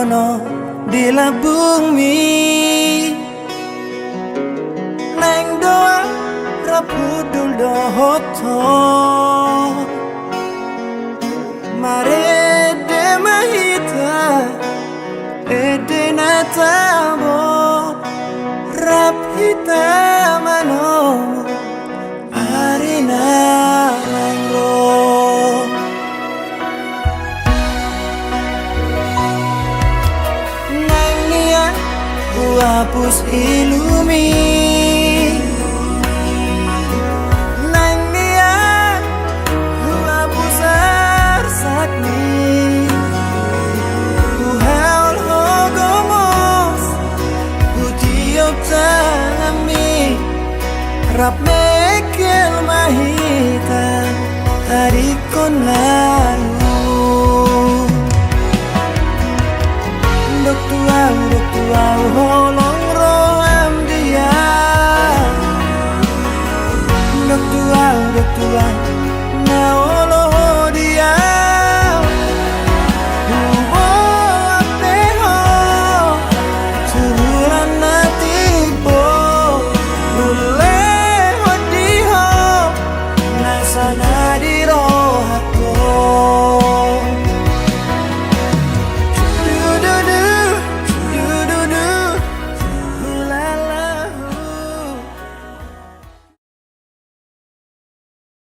kono di bumi neng doa rapudul dohoto mare de mahita ede natabo rapita mano arina langro nang nia hapus ilumi nang nia hapus arsakni ku haul hogomos ku tiop tangami rap mekel mahita hari kon lalu